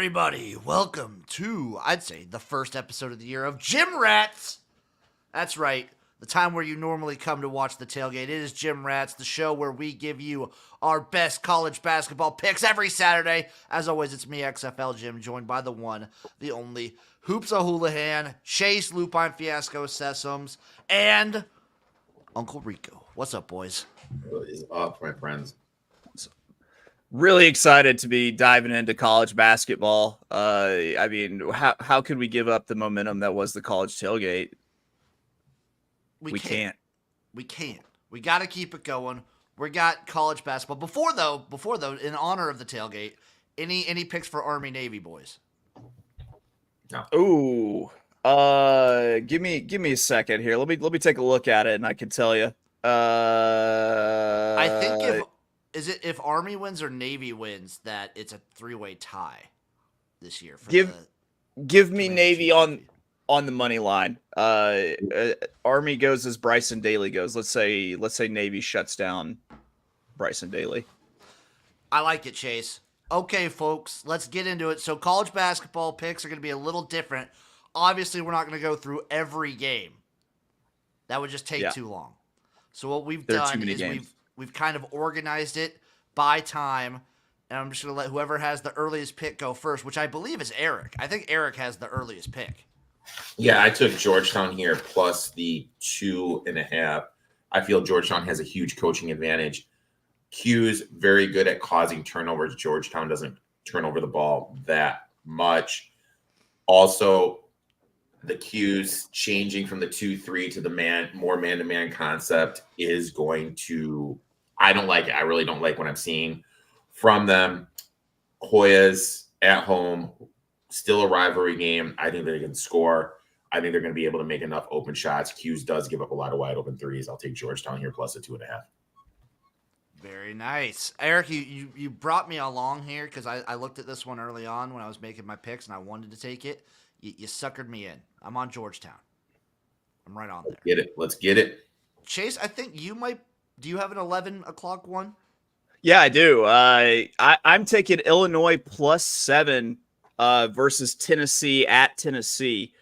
everybody? Welcome to, I'd say, the first episode of the year of Jimrats. That's right, the time where you normally come to watch the tailgate. It is Jimrats, the show where we give you our best college basketball picks every Saturday. As always, it's me, XFL Jim, joined by the one, the only, Hoops O'Houlihan, Chase Lupine Fiasco, Sessoms, and Uncle Rico. What's up, boys? What is up, my friends? Really excited to be diving into college basketball. I mean, how could we give up the momentum that was the college tailgate? We can't. We can't. We got to keep it going. We got college basketball. Before though, in honor of the tailgate, any picks for Army Navy boys? No. Ooh. Give me a second here. Let me take a look at it and I can tell you. I think if Army wins or Navy wins, that it's a three-way tie this year. Give me Navy on the money line. Army goes as Bryson Daly goes. Let's say Navy shuts down Bryson Daly. I like it, Chase. Okay, folks, let's get into it. So college basketball picks are going to be a little different. Obviously, we're not going to go through every game. That would just take too long. So what we've done is we've kind of organized it by time, and I'm just going to let whoever has the earliest pick go first, which I believe is Erik. I think Erik has the earliest pick. Yeah, I took Georgetown here plus the 2.5. I feel Georgetown has a huge coaching advantage. Q's very good at causing turnovers. Georgetown doesn't turn over the ball that much. Also, the Q's changing from the 2-3 to the more man-to-man concept is going to – I don't like it. I really don't like what I'm seeing from them. Hoyas at home, still a rivalry game. I think they can score. I think they're going to be able to make enough open shots. Q's does give up a lot of wide open threes. I'll take Georgetown here plus a 2.5. Very nice. Erik, you brought me along here because I looked at this one early on when I was making my picks and I wanted to take it. You suckered me in. I'm on Georgetown. I'm right on there. Let's get it. Chase, I think you might – do you have an 11 o'clock one? Yeah, I do. I'm taking Illinois plus 7 versus Tennessee at Tennessee.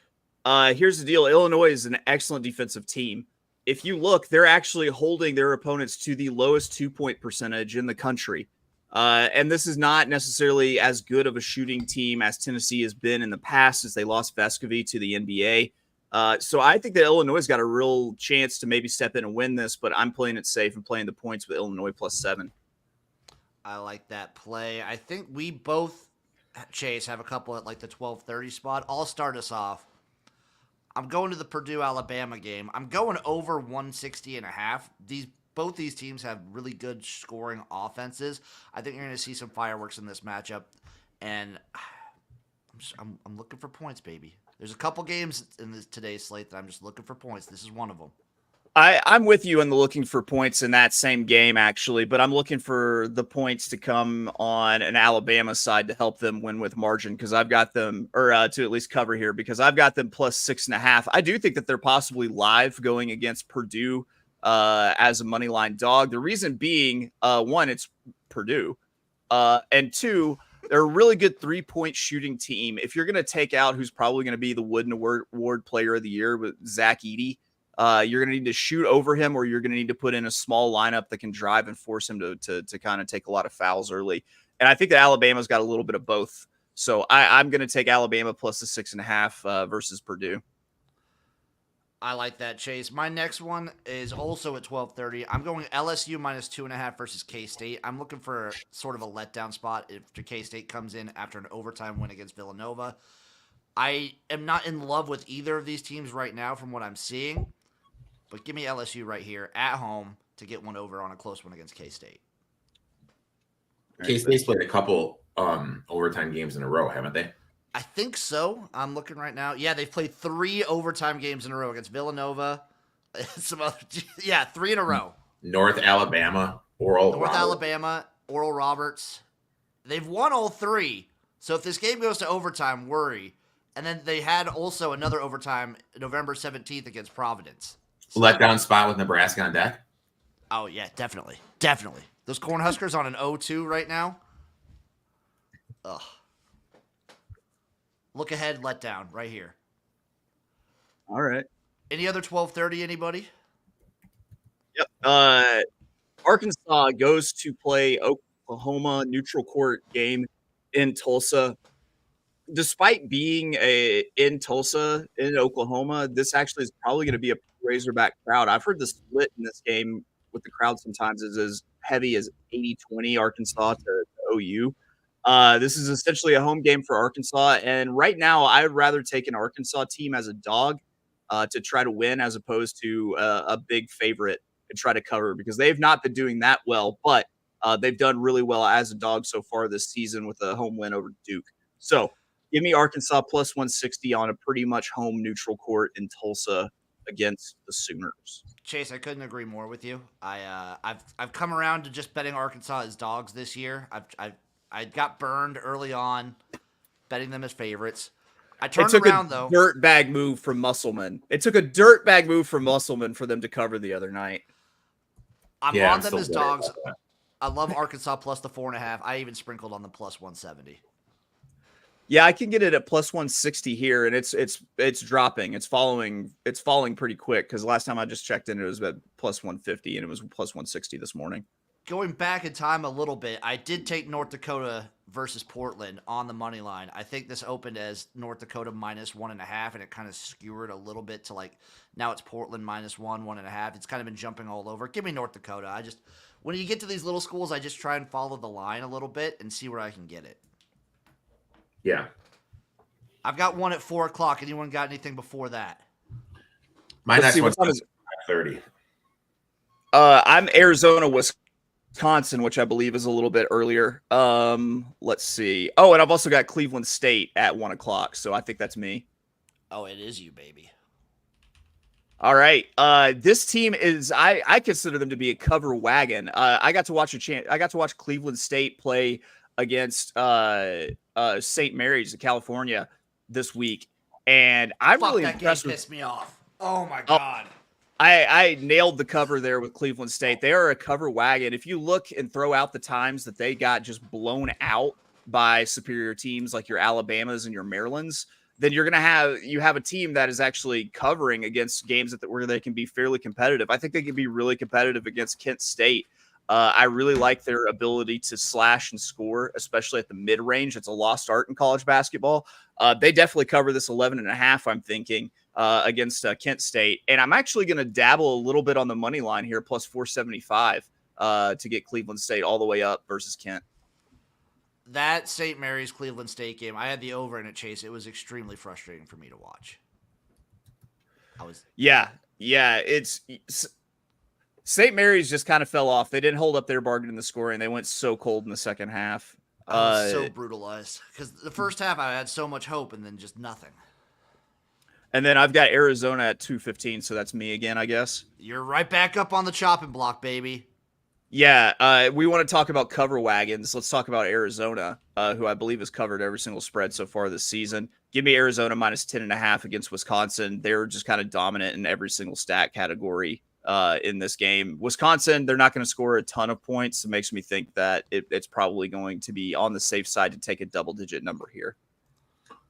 Here's the deal. Illinois is an excellent defensive team. If you look, they're actually holding their opponents to the lowest 2-point percentage in the country. And this is not necessarily as good of a shooting team as Tennessee has been in the past as they lost Vescovi to the NBA. So I think that Illinois has got a real chance to maybe step in and win this, but I'm playing it safe and playing the points with Illinois plus 7. I like that play. I think we both, Chase, have a couple at like the 12:30 spot. I'll start us off. I'm going to the Purdue-Alabama game. I'm going over 160.5. Both these teams have really good scoring offenses. I think you're going to see some fireworks in this matchup, and I'm looking for points, baby. There's a couple games in today's slate that I'm just looking for points. This is one of them. I'm with you in the looking for points in that same game, actually, but I'm looking for the points to come on an Alabama side to help them win with margin because I've got them, or to at least cover here, because I've got them plus 6.5. I do think that they're possibly live going against Purdue as a money line dog. The reason being, one, it's Purdue, and two, they're a really good 3-point shooting team. If you're going to take out who's probably going to be the Wooden Award Player of the Year with Zach Edey, you're going to need to shoot over him, or you're going to need to put in a small lineup that can drive and force him to kind of take a lot of fouls early. And I think that Alabama's got a little bit of both. So I'm going to take Alabama plus the 6.5 versus Purdue. I like that, Chase. My next one is also at 12:30. I'm going LSU minus 2.5 versus K-State. I'm looking for sort of a letdown spot if K-State comes in after an overtime win against Villanova. I am not in love with either of these teams right now from what I'm seeing, but give me LSU right here at home to get one over on a close one against K-State. K-State's played a couple overtime games in a row, haven't they? I think so. I'm looking right now. Yeah, they've played 3 overtime games in a row against Villanova. Some other, 3 in a row. North Alabama, Oral Roberts. They've won all 3. So if this game goes to overtime, worry. And then they had also another overtime November 17th against Providence. Letdown spot with Nebraska on deck? Oh, yeah, definitely. Definitely. Those Cornhuskers on an 0-2 right now. Ugh. Look ahead, letdown right here. All right. Any other 12:30? Anybody? Yep. Arkansas goes to play Oklahoma neutral court game in Tulsa. Despite being in Tulsa in Oklahoma, this actually is probably going to be a Razorback crowd. I've heard the split in this game with the crowd sometimes is as heavy as 80-20 Arkansas to OU. This is essentially a home game for Arkansas, and right now I would rather take an Arkansas team as a dog to try to win as opposed to a big favorite and try to cover because they've not been doing that well, but they've done really well as a dog so far this season with a home win over Duke. So give me Arkansas plus 160 on a pretty much home neutral court in Tulsa against the Sooners. Chase, I couldn't agree more with you. I've come around to just betting Arkansas as dogs this year. I got burned early on betting them as favorites. I turned around though. Dirt bag move from Musselman. It took a dirt bag move from Musselman for them to cover the other night. I'm on them as dogs. I love Arkansas plus the 4.5. I even sprinkled on the plus 170. Yeah, I can get it at plus 160 here, and it's dropping. It's falling pretty quick because last time I just checked in, it was at plus 150, and it was plus 160 this morning. Going back in time a little bit, I did take North Dakota versus Portland on the money line. I think this opened as North Dakota minus 1.5, and it kind of skewered a little bit to like now it's Portland minus 1.5. It's kind of been jumping all over. Give me North Dakota. When you get to these little schools, I just try and follow the line a little bit and see where I can get it. Yeah. I've got one at 4 o'clock. Anyone got anything before that? My next one's 5:30. I'm Arizona, Wisconsin, which I believe is a little bit earlier. Let's see. Oh, and I've also got Cleveland State at 1 o'clock. So I think that's me. Oh, it is you, baby. All right. This team is I consider them to be a cover wagon. I got to watch Cleveland State play against St. Mary's of California this week, and I'm really impressed. That game pissed me off. Oh my god. I nailed the cover there with Cleveland State. They are a cover wagon. If you look and throw out the times that they got just blown out by superior teams like your Alabamas and your Marylands, then you have a team that is actually covering against games where they can be fairly competitive. I think they can be really competitive against Kent State. I really like their ability to slash and score, especially at the mid-range. It's a lost art in college basketball. They definitely cover this 11.5, I'm thinking, against Kent State. And I'm actually going to dabble a little bit on the money line here, plus 475 to get Cleveland State all the way up versus Kent. That St. Mary's Cleveland State game, I had the over in it, Chase. It was extremely frustrating for me to watch. Yeah. It's St. Mary's just kind of fell off. They didn't hold up their bargain in the scoring. They went so cold in the second half. I was so brutalized because the first half I had so much hope and then just nothing. And then I've got Arizona at 215, so that's me again, I guess. You're right back up on the chopping block, baby. Yeah, we want to talk about cover wagons. Let's talk about Arizona, who I believe has covered every single spread so far this season. Give me Arizona minus 10.5 against Wisconsin. They're just kind of dominant in every single stat category in this game. Wisconsin, they're not going to score a ton of points. It makes me think that it's probably going to be on the safe side to take a double-digit number here.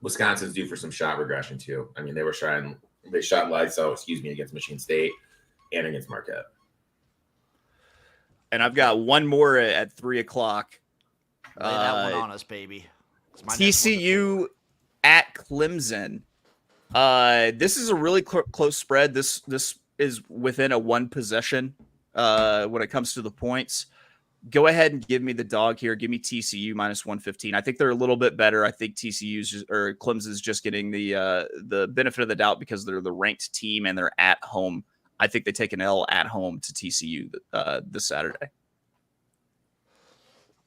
Wisconsin's due for some shot regression too. I mean, they shot lights out, against Michigan State and against Marquette. And I've got one more at 3 o'clock. Lay that one on us, baby. TCU at Clemson. This is a really close spread. This is within a one possession when it comes to the points. Go ahead and give me the dog here. Give me TCU minus 115. I think they're a little bit better. I think Clemson's just getting the benefit of the doubt because they're the ranked team and they're at home. I think they take an L at home to TCU this Saturday.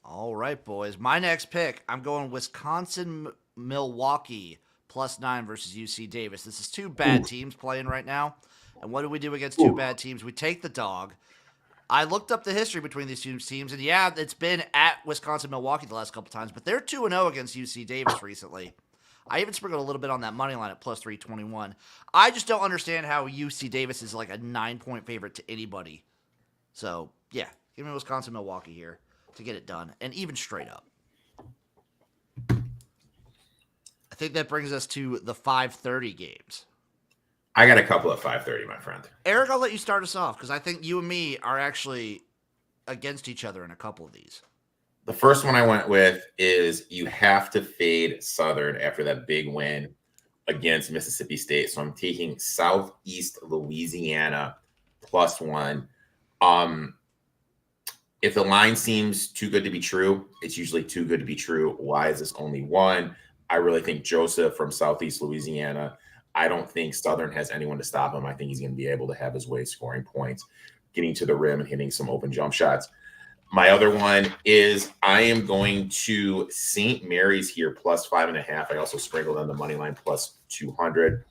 All right, boys. My next pick, I'm going Wisconsin-Milwaukee +9 versus UC Davis. This is two bad teams playing right now. And what do we do against two bad teams? We take the dog. I looked up the history between these two teams, and yeah, it's been at Wisconsin-Milwaukee the last couple times, but they're 2-0 against UC Davis recently. I even sprinkled a little bit on that money line at +321. I just don't understand how UC Davis is like a 9-point favorite to anybody. So, yeah, give me Wisconsin-Milwaukee here to get it done, and even straight up. I I think that brings us to the 5:30 games. I got a couple at 5:30, my friend. Eric, I'll let you start us off because I think you and me are actually against each other in a couple of these. The first one I went with is you have to fade Southern after that big win against Mississippi State. So I'm taking Southeast Louisiana +1. If the line seems too good to be true, it's usually too good to be true. Why is this only one? I really think Joseph from Southeast Louisiana. I don't think Southern has anyone to stop him. I think he's going to be able to have his way scoring points, getting to the rim and hitting some open jump shots. My other one is I am going to St. Mary's here +5.5. I also sprinkled on the money line +200.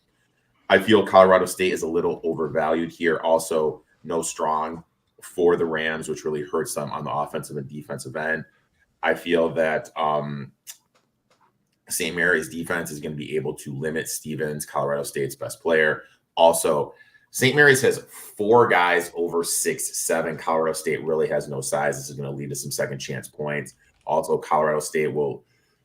I feel Colorado State is a little overvalued here. Also, no strong for the Rams, which really hurts them on the offensive and defensive end. I feel that St. Mary's defense is going to be able to limit Stevens, Colorado State's best player. Also, St. Mary's has 4 guys over 6'7". Colorado State really has no size. This is going to lead to some second chance points. Also, Colorado State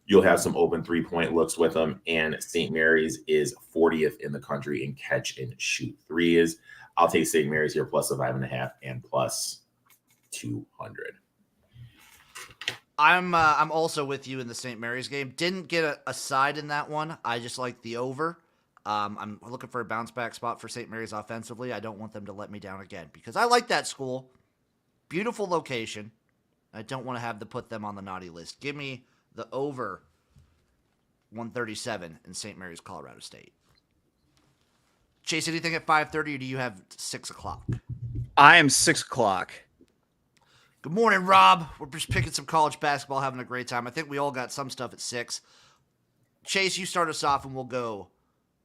you'll have some open 3-point looks with them. And St. Mary's is 40th in the country in catch and shoot threes. I'll take St. Mary's here +5.5 and +200. I'm also with you in the St. Mary's game. Didn't get a side in that one. I just like the over. I'm looking for a bounce back spot for St. Mary's offensively. I don't want them to let me down again because I like that school. Beautiful location. I don't want to have to put them on the naughty list. Give me the over 137 in St. Mary's, Colorado State. Chase, anything at 5:30 or do you have 6 o'clock? I am 6 o'clock. Good morning, Rob. We're just picking some college basketball, having a great time. I think we all got some stuff at 6. Chase, you start us off and we'll go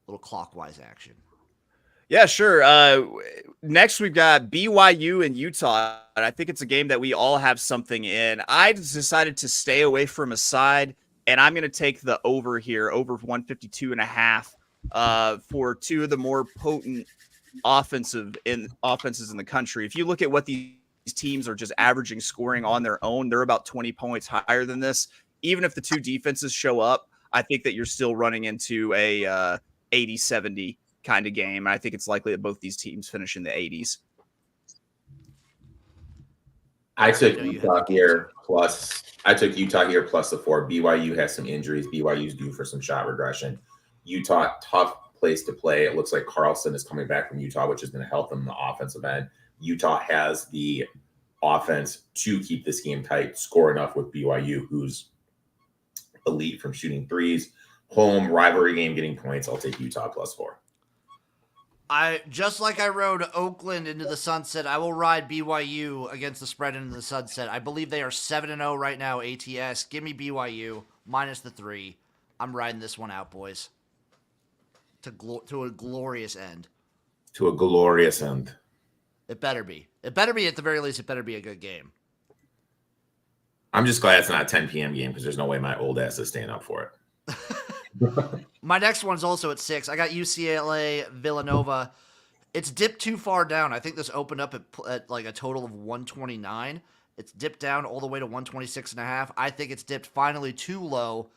a little clockwise action. Yeah, sure. Next, we've got BYU and Utah. And I think it's a game that we all have something in. I decided to stay away from a side, and I'm going to take the over here, over 152.5 for 2 of the more potent offenses in the country. If you look at what these teams are just averaging scoring on their own, they're about 20 points higher than this. Even if the 2 defenses show up, I think that you're still running into a 80-70 kind of game. I think it's likely that both these teams finish in the 80s. I took Utah here plus the 4. BYU has some injuries. BYU's due for some shot regression. Utah, tough place to play. It looks like Carlson is coming back from Utah, which is going to help them in the offensive end. Utah has the offense to keep this game tight, score enough with BYU, who's elite from shooting threes. Home rivalry game, getting points. I'll take Utah +4. Just like I rode Oakland into the sunset, I will ride BYU against the spread into the sunset. I believe they are 7-0 right now, ATS. Give me BYU minus the 3. I'm riding this one out, boys. To a glorious end. To a glorious end. It better be. It better be, at the very least, it better be a good game. I'm just glad it's not a 10 p.m. game because there's no way my old ass is staying up for it. My next one's also at 6. I got UCLA, Villanova. It's dipped too far down. I think this opened up at like a total of 129. It's dipped down all the way to 126.5. I think it's dipped finally too low.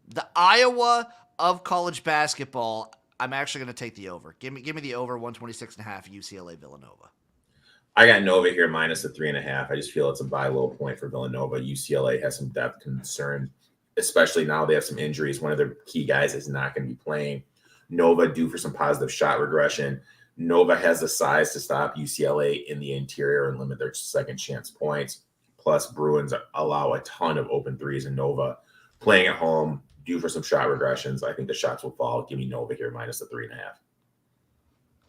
The Iowa of college basketball, I'm actually going to take the over. Give me the over 126.5 UCLA Villanova. I got Nova here minus the 3.5. I just feel it's a buy low point for Villanova. UCLA has some depth concern, especially now they have some injuries. One of their key guys is not going to be playing. Nova due for some positive shot regression. Nova has the size to stop UCLA in the interior and limit their second chance points. Plus, Bruins allow a ton of open threes, and Nova playing at home due for some shot regressions. I think the shots will fall. Give me Nova here minus the 3.5.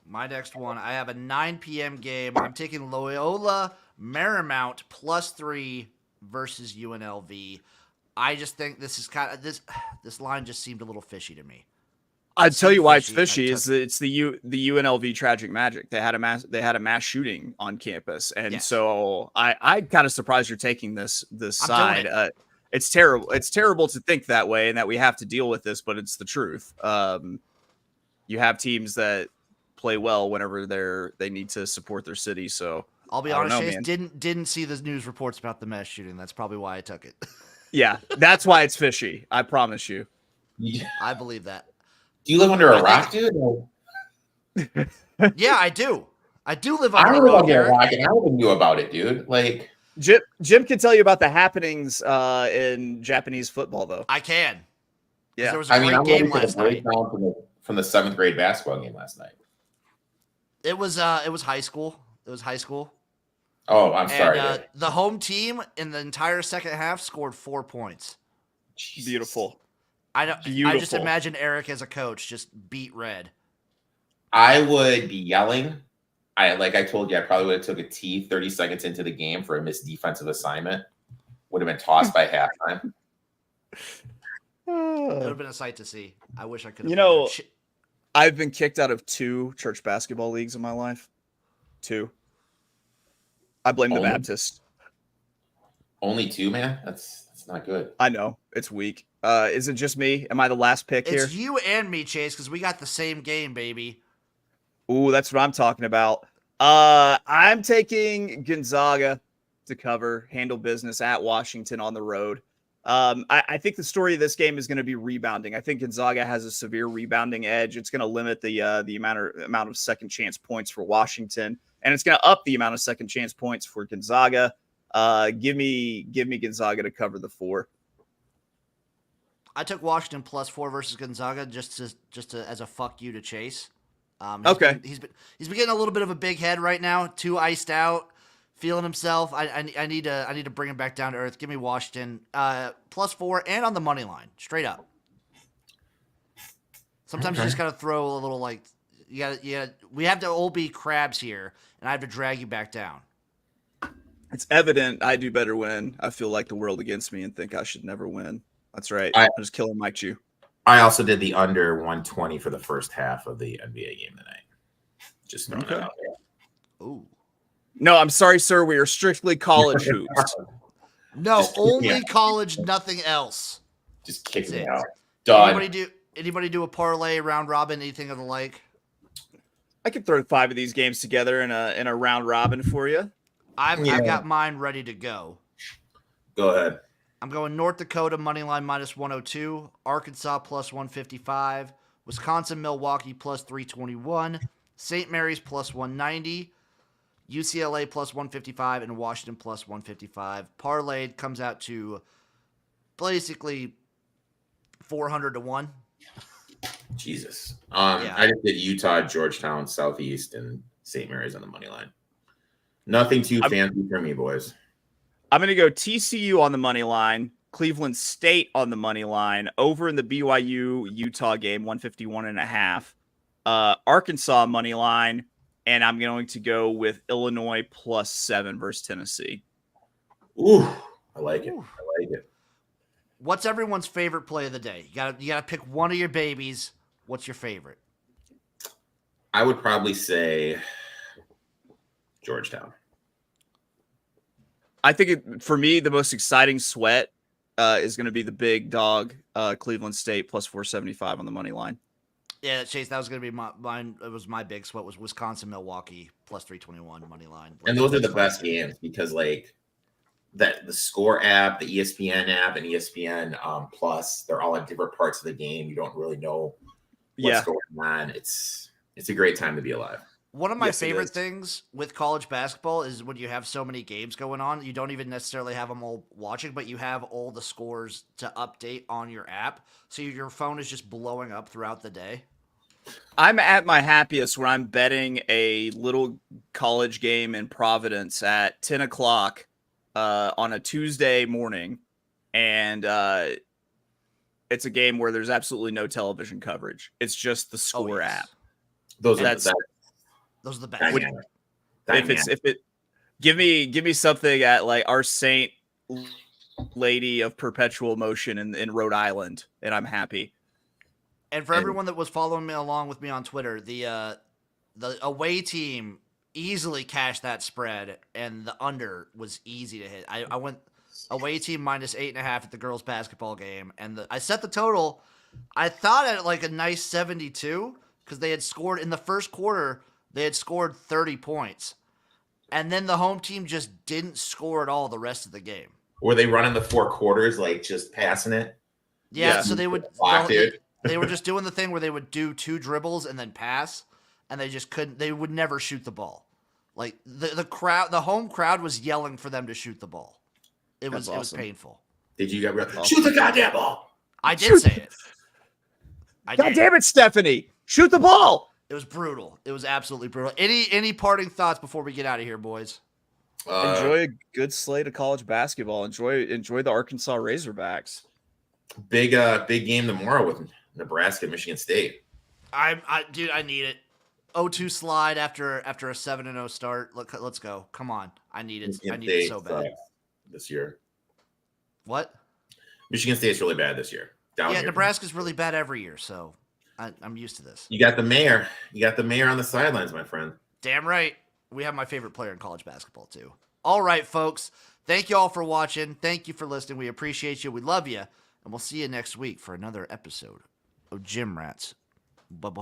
My next one, I have a 9 p.m. game. I'm taking Loyola Marymount +3 versus UNLV. I just think this is kind of this line just seemed a little fishy to me. I'd tell you why it's fishy is that it's the UNLV tragic magic. They had a mass shooting on campus, and yes. So I kind of surprised you're taking this side. It's terrible. It's terrible to think that way and that we have to deal with this, but it's the truth. You have teams that play well whenever they need to support their city. So I'll be honest, Chase, didn't see the news reports about the mass shooting. That's probably why I took it. Yeah, that's why it's fishy. I promise you. I believe that. Do you live under a I rock, think- dude? Yeah, I do. I do live I under a live rock, under a Eric. rock, and I would knew about it, dude. Like, Jim can tell you about the happenings in Japanese football, though. I can. 'Cause Yeah. there was a I mean, great I'm ready game for the last night. breakdown from the 7th grade basketball game last night. It was high school. It was high school. Oh, I'm sorry. And the home team in the entire second half scored 4 points. Jesus. Beautiful. I just Beautiful. imagine Eric as a coach just beat red. I would be yelling. Like I told you, I probably would have took a T 30 seconds into the game for a missed defensive assignment. Would have been tossed by halftime. It would have been a sight to see. I wish I could have. You know, I've been kicked out of 2 church basketball leagues in my life. 2. I blame the Only? Baptist. Only 2, man. That's not good. I know it's weak. Is it just me? Am I the last pick here? it's you and me, Chase, because we got the same game, baby. Ooh, that's what I'm talking about. I'm taking Gonzaga to cover, handle business at Washington on the road. I think the story of this game is going to be rebounding. I think Gonzaga has a severe rebounding edge. It's going to limit the amount of second chance points for Washington, and it's going to up the amount of second chance points for Gonzaga. Give me Gonzaga to cover the 4. I took Washington +4 versus Gonzaga just to as a fuck you to Chase. Okay. He's been getting a little bit of a big head right now. Too iced out, feeling himself. I need to bring him back down to earth. Give me Washington +4 and on the money line, straight up. Sometimes you just gotta throw a little like you gotta. We have to all be crabs here, and I have to drag you back down. It's evident I do better when I feel like the world against me and think I should never win. That's right. I- I'm just killing Mike Chu. I also did the under 120 for the first half of the NBA game tonight. Just throwing it Okay. out there. Ooh. No, I'm sorry, sir. We are strictly college hoops. No, Just kick me only out. college, nothing else. Just kick That's me it. out. Done. Anybody do a parlay, round robin, anything of the like? I could throw 5 of these games together in a round robin for you. I've Yeah. got mine ready to go. Go ahead. I'm going North Dakota moneyline -102, Arkansas +155, Wisconsin Milwaukee +321, St. Mary's +190, UCLA +155, and Washington +155. Parlayed comes out to basically 400 to 1. Jesus. Yeah. I just did Utah, Georgetown, Southeast, and St. Mary's on the money line. Nothing too fancy for me, boys. I'm going to go TCU on the money line, Cleveland State on the money line, over in the BYU Utah game, 151.5. Arkansas money line, and I'm going to go with Illinois +7 versus Tennessee. Ooh, I like it. Ooh. I like it. What's everyone's favorite play of the day? You gotta pick one of your babies. What's your favorite? I would probably say Georgetown. I think for me, the most exciting sweat is going to be the big dog, Cleveland State +475 on the money line. Yeah, Chase, that was gonna be mine. It was my big sweat was Wisconsin Milwaukee +321 money line. And those are the best games because like that the Score app, the ESPN app, and ESPN Plus, they're all at different parts of the game. You don't really know what's going on. It's a great time to be alive. One of my Yes, it favorite is. things with college basketball is when you have so many games going on, you don't even necessarily have them all watching, but you have all the scores to update on your app. So your phone is just blowing up throughout the day. I'm at my happiest when I'm betting a little college game in Providence at 10 o'clock on a Tuesday morning. And it's a game where there's absolutely no television coverage. It's just the Score app. Those are That's- Those are the best. Give me something at like our Saint Lady of Perpetual Motion in Rhode Island, and I'm happy. And for everyone that was following me along with me on Twitter, the away team easily cashed that spread, and the under was easy to hit. I went away team -8.5 at the girls' basketball game, and I set the total. I thought at like a nice 72 because they had scored in the first quarter. They had scored 30 points, and then the home team just didn't score at all the rest of the game. Were they running the 4 quarters, like just passing it? Yeah, Yeah. so they would. Block, they, dude. they were just doing the thing where they would do 2 dribbles and then pass, and they just couldn't. They would never shoot the ball. Like the crowd, the home crowd was yelling for them to shoot the ball. It was awesome. painful. Did you get shoot the goddamn ball? I did say it. God damn it, Stephanie! Shoot the ball. It was brutal. It was absolutely brutal. Any parting thoughts before we get out of here, boys? Enjoy a good slate of college basketball. Enjoy the Arkansas Razorbacks. Big game tomorrow with Nebraska, Michigan State. Dude, I need it. 0-2 slide after a 7-0 start. Let's go. Come on. I need it. Michigan I need it so State bad. sucks this year. What? Michigan State's really bad this year. Down here. Nebraska's really bad every year, so I'm used to this. You got the mayor. You got the mayor on the sidelines, my friend. Damn right. We have my favorite player in college basketball, too. All right, folks. Thank you all for watching. Thank you for listening. We appreciate you. We love you. And we'll see you next week for another episode of Jimrats. Bye-bye.